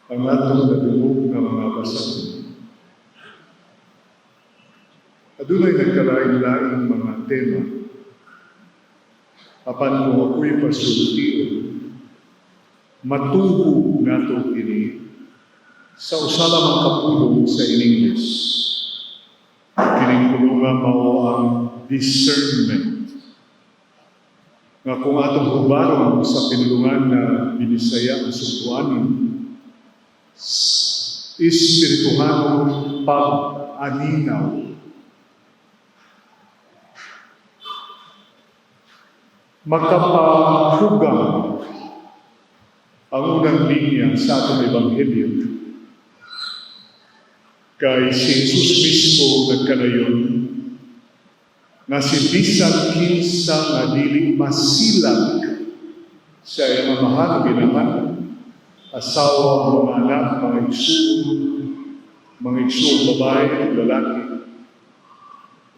ang atong nadungog nga mga basahon. Adunay nagkalain-laing mga tema. Apan kung ako'y pasultiyon, matubo nato kini sa usala mang kapulong sa in-English. Kining pulungan mao ang discernment. Nga kung atong hubaron sa pinulungan na binisaya ang sugpuanin, espirituhanong pag-aninaw. Makapahugang ang unang linya sa atong Ebanghelyo kay si Jesus mismo nagkanayon nga si bisan kinsa nga dili masilag sa iyang amahan ginahan, asawa, mga anak, mga igsoon babae at lalaki,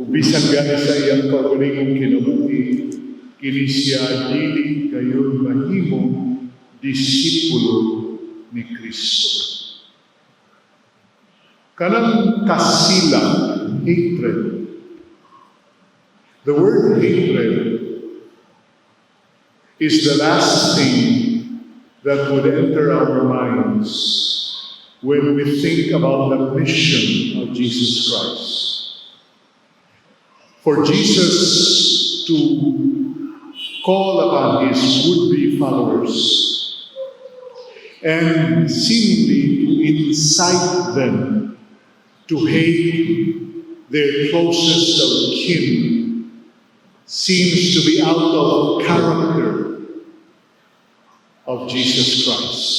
ug bisan gani sa iyang kaugalingong kinabuhi, kini siya dili gayon mahimong disipulo ni Kristo. Kanang kasilang, hatred. The word hatred is the last thing that would enter our minds when we think about the mission of Jesus Christ. For Jesus to call upon his would-be followers and seemingly to incite them to hate their closest of kin seems to be out of character of Jesus Christ.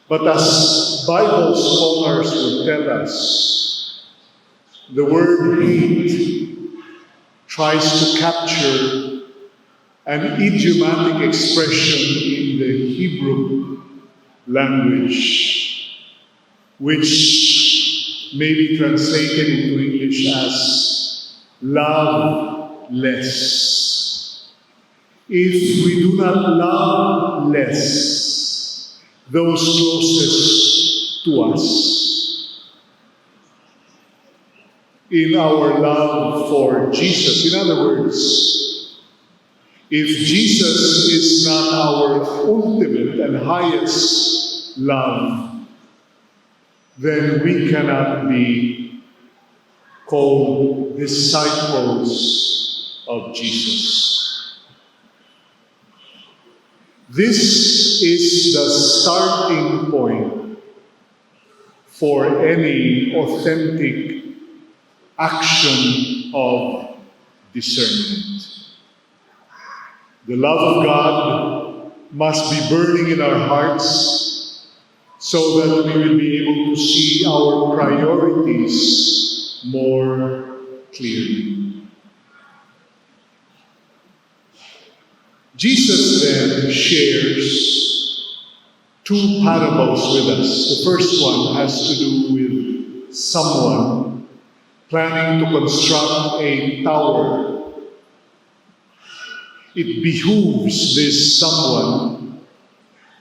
But as Bible scholars would tell us, the word hate tries to capture an idiomatic expression in the Hebrew language, which may be translated into English as love less. If we do not love less those closest to us, in our love for Jesus. In other words, if Jesus is not our ultimate and highest love, then we cannot be called disciples of Jesus. This is the starting point for any authentic action of discernment. The love of God must be burning in our hearts so that we will be able to see our priorities more clearly. Jesus then shares two parables with us. The first one has to do with someone planning to construct a tower. It behooves this someone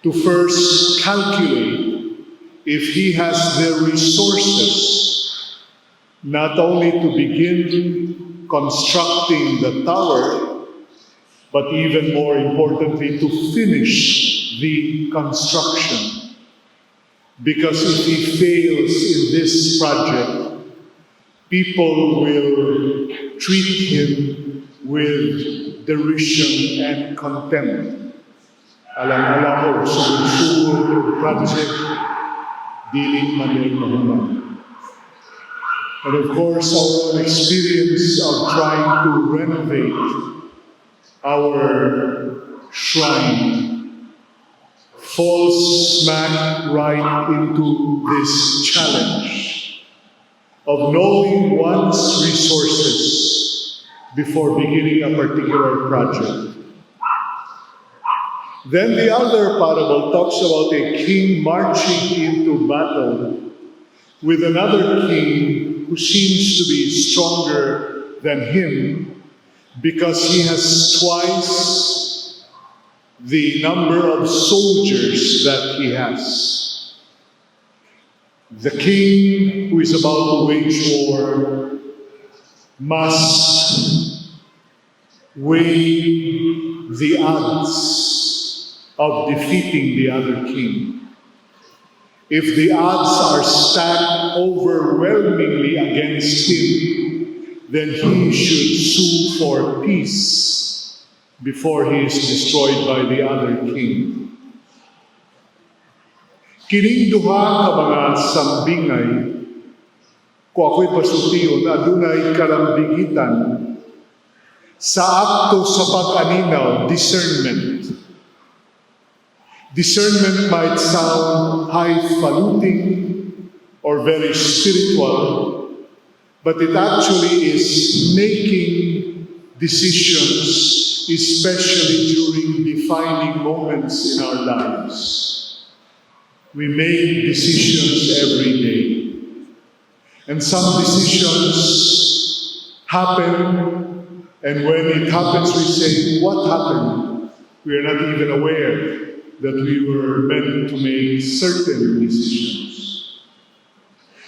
to first calculate if he has the resources not only to begin constructing the tower, but even more importantly, to finish the construction. Because if he fails in this project, people will treat him with derision and contempt. Alam-alam mo, sugod-sugod project, dili man mahuman. And of course, our experience of trying to renovate our shrine falls smack right into this challenge of knowing one's resources before beginning a particular project. Then the other parable talks about a king marching into battle with another king who seems to be stronger than him because he has twice the number of soldiers that he has. The king who is about to wage war must weigh the odds of defeating the other king. If the odds are stacked overwhelmingly against him, then he should sue for peace before he is destroyed by the other king. Kining duha ka mga sambingay, kung ako'y pasultiyon, adunay kalambigitan sa akto sa pag-aninaw, discernment. Discernment might sound highfalutin or very spiritual, but it actually is making decisions, especially during defining moments in our lives. We make decisions every day. And some decisions happen, and when it happens, we say, what happened? We are not even aware that we were meant to make certain decisions.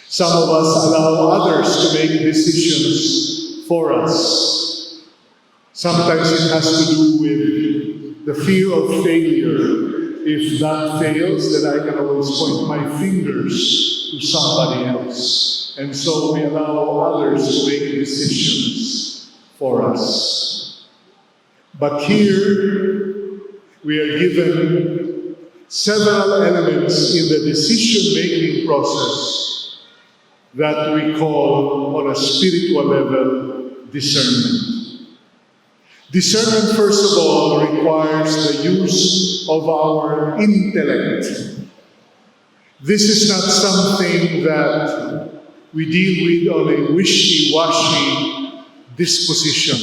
Some of us allow others to make decisions for us. Sometimes it has to do with the fear of failure. If that fails, then I can always point my fingers to somebody else. And so we allow others to make decisions for us. But here, we are given several elements in the decision-making process that we call, on a spiritual level, discernment. Discernment, first of all, requires the use of our intellect. This is not something that we deal with on a wishy-washy disposition.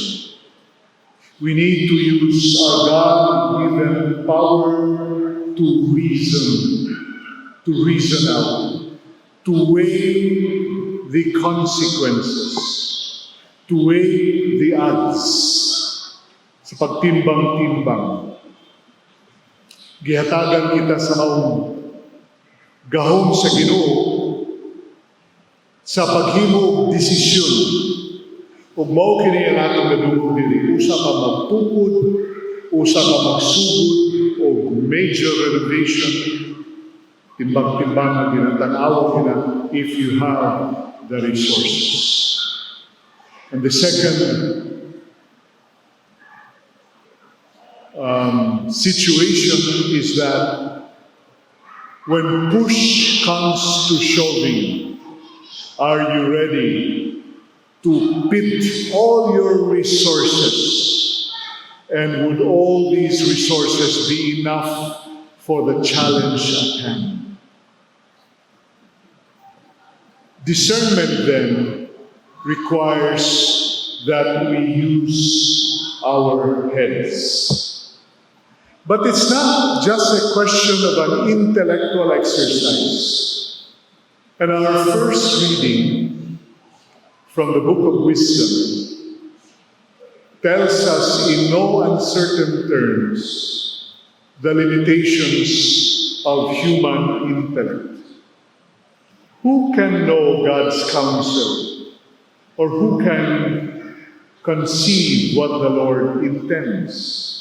We need to use our God-given power to reason out, to weigh the consequences, to weigh the odds. Sa pagtimbang-timbang, gihatagan kita sa gahom sa Ginoo sa paghimo og desisyon. Ug mao kini ang atong nadungog diri, usa ka magtukod, usa ka magsugod og major renovation, timbang-timbang na tanaw nila if you have the resources. And the second situation is that when push comes to shoving, are you ready to pit all your resources? And would all these resources be enough for the challenge at hand? Discernment then requires that we use our heads. But it's not just a question of an intellectual exercise. And our first reading from the Book of Wisdom tells us in no uncertain terms the limitations of human intellect. Who can know God's counsel? Or who can conceive what the Lord intends?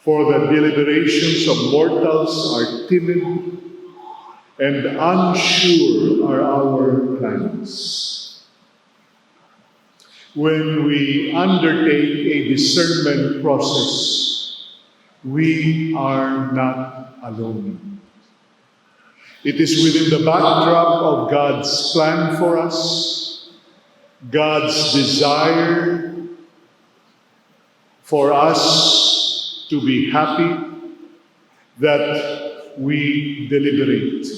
For the deliberations of mortals are timid, and unsure are our plans. When we undertake a discernment process, we are not alone. It is within the backdrop of God's plan for us, God's desire for us to be happy, that we deliberate.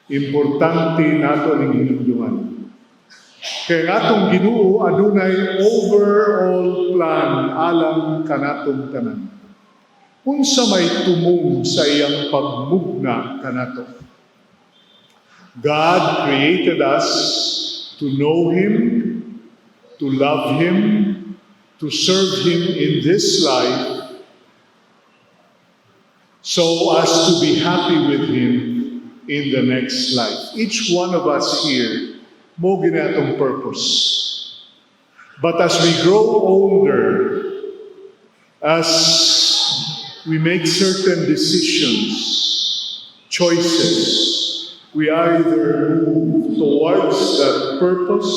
Importante nato ning hinungduman. Kaya atong Ginoo adunay overall plan alang kanatong tanan. Unsa may tumong sa iyang pagmugna kanato. God created us to know Him, to love Him, to serve Him in this life, so as to be happy with Him in the next life. Each one of us here, mo ginatong purpose. But as we grow older, as we make certain decisions, choices, we either move towards that purpose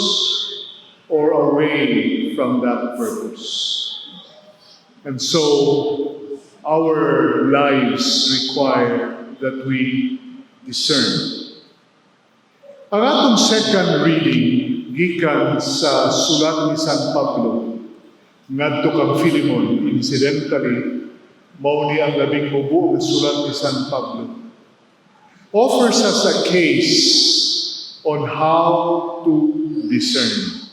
or away from that purpose. And so our lives require that we discern. Ang atong second reading, gikan sa sulat ni San Pablo, ngadto kang Phmn, incidentally, mao ni ang labing mubo nga sulat ni San Pablo, offers us a case on how to discern.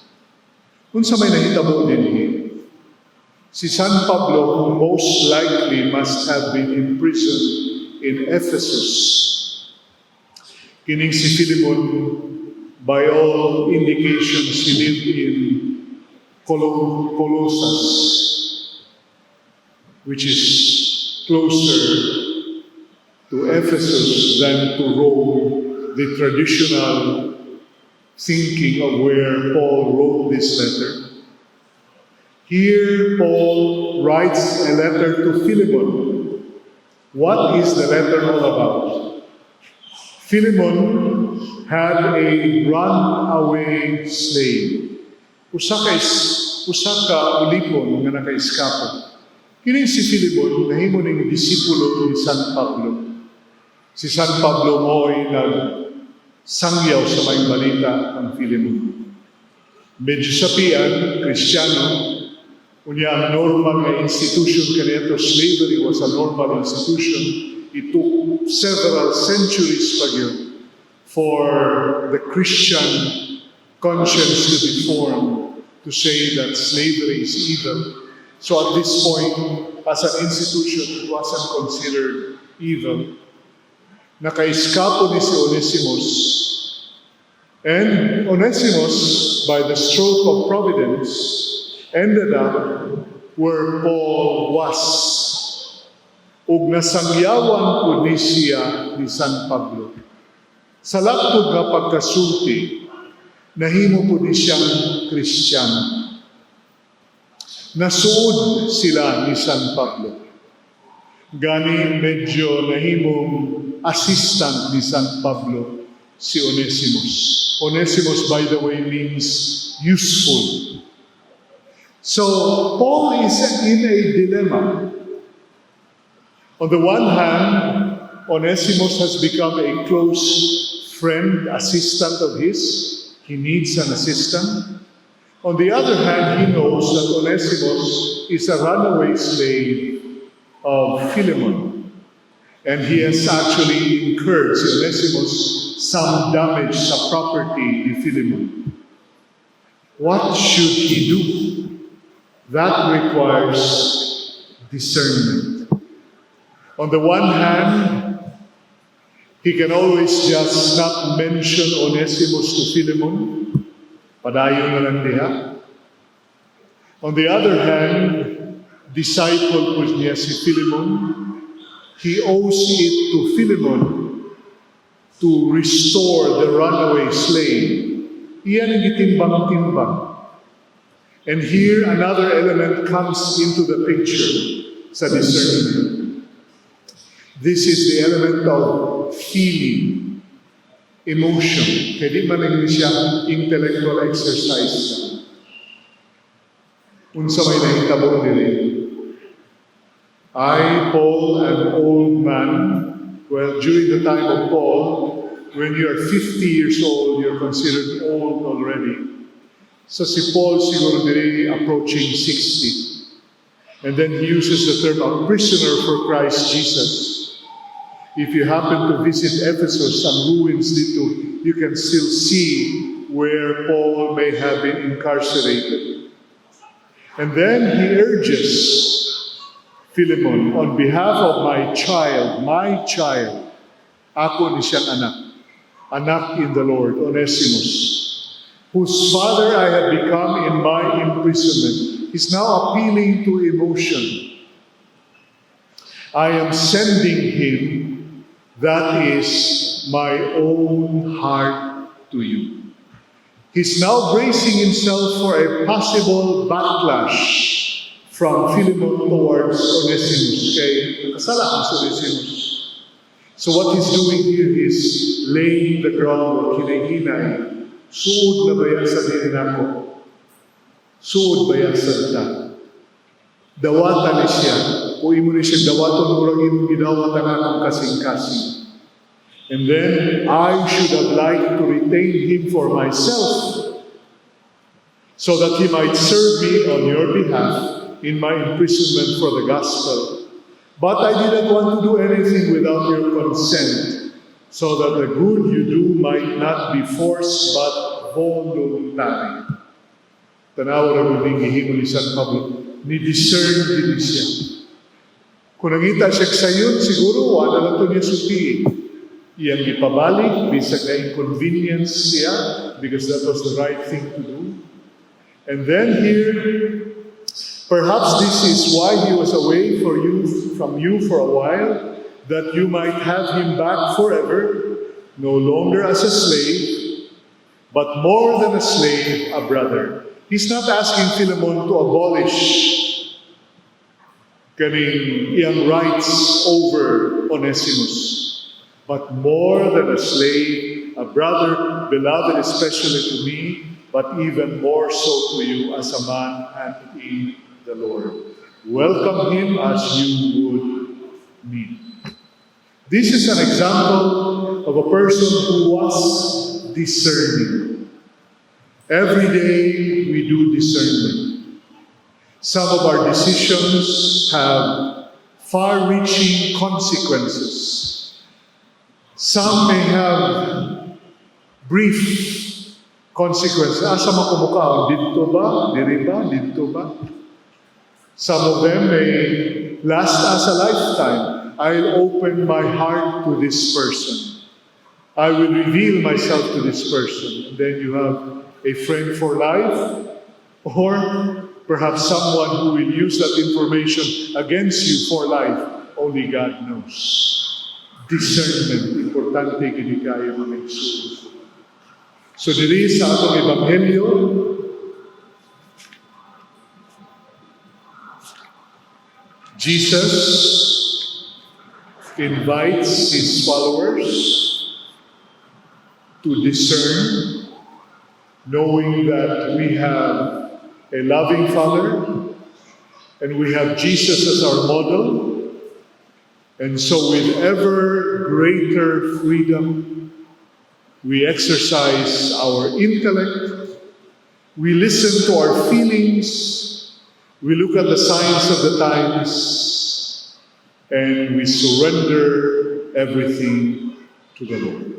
Unsa may nahitabo dinhi? Si San Pablo, who most likely must have been imprisoned in Ephesus. Kining si Phmn, by all indications, he lived in Colossus, which is closer to Ephesus than to Rome, the traditional thinking of where Paul wrote this letter. Here, Paul writes a letter to Phmn. What is the letter all about? Phmn had a runaway slave. Usa ka ulipon nga nakaiskapo. Kining si Phmn nahimo ning disipulo ni San Pablo. Si San Pablo mo'y nagsangyaw sa may balita ang Phmn. Medyo sapian, Kristiyano, unya ang normal nga institution kanito, slavery was a normal institution. It took several centuries pa yun for the Christian conscience to be formed to say that slavery is evil. So at this point, as an institution, it wasn't considered evil. Nakaiskapo ni si Onesimus. And Onesimus, by the stroke of providence, ended up where Paul was. Ug nasangyawan po ni siya ni San Pablo. Sa laktod nga pagkasulti, nahimo po ni siyang Kristiyano. Nasuod sila ni San Pablo. Gani medyo nahimong assistant ni San Pablo si Onesimus. Onesimus, by the way, means useful. So, Paul is in a dilemma. On the one hand, Onesimus has become a close friend, assistant of his. He needs an assistant. On the other hand, he knows that Onesimus is a runaway slave of Phmn. And he has actually incurred, si Onesimus, some damage sa property ni Phmn. What should he do? That requires discernment. On the one hand, he can always just not mention Onesimus to Phmn, padayon na lang diha. On the other hand, disciple po niya si Phmn, he owes it to Phmn to restore the runaway slave. Iyan ang itimbang-timbang. And here, another element comes into the picture sa discernment. This is the element of feeling, emotion. Kaya di man lang siya intellectual exercise. Unsa may nahitabo dili. I, Paul, an old man, well, during the time of Paul, when you are 50 years old, you're considered old already. So si Paul siguro diri approaching 60. And then he uses the term a prisoner for Christ Jesus. If you happen to visit Ephesus, some ruins dito, you can still see where Paul may have been incarcerated. And then he urges Phmn, on behalf of my child, ako ni siyang anak in the Lord, Onesimus, whose father I have become in my imprisonment. He's now appealing to emotion. I am sending him, that is my own heart to you. He's now bracing himself for a possible backlash from Philemon towards Onesimus. Kay kasala ang Onesimus. So what he's doing here is laying the groundwork, hinay-hinay. Suod na ba yan sa dinako? Suod ba yan sa dita? Dawatan ni siya. O imo ni siya dawaton, murag imong gidawatan akong kasing-kasing. And then, I should have liked to retain him for myself, so that he might serve me on your behalf in my imprisonment for the gospel. But I didn't want to do anything without your consent, so that the good you do might not be forced but voluntary. Tanawa na guding gihimo ni San Pablo, ni-discern din siya. Kung nangita siya sayon, siguro wala na ito niya sutiin. Iyang ipabalik, bisag na inconvenience siya, because that was the right thing to do. And then here, perhaps this is why he was away from you for a while, that you might have him back forever, no longer as a slave, but more than a slave, a brother. He's not asking Philemon to abolish kaning iyang rights over Onesimus, but more than a slave, a brother, beloved especially to me, but even more so to you as a man and in the Lord. Welcome him as you would me. This is an example of a person who was discerning. Every day we do discernment. Some of our decisions have far-reaching consequences. Some may have brief consequences. Asa makumukaon? Dito ba? Diri ba? Dito ba? Some of them may last us a lifetime. I'll open my heart to this person. I will reveal myself to this person. And then you have a friend for life, or perhaps someone who will use that information against you for life. Only God knows. Discernment, importante gini kayo mga igsoon. So diri sa atong ebanghelyo, Jesus invites his followers to discern, knowing that we have a loving Father and we have Jesus as our model. And so with ever greater freedom, we exercise our intellect, we listen to our feelings, we look at the signs of the times, and we surrender everything to the Lord.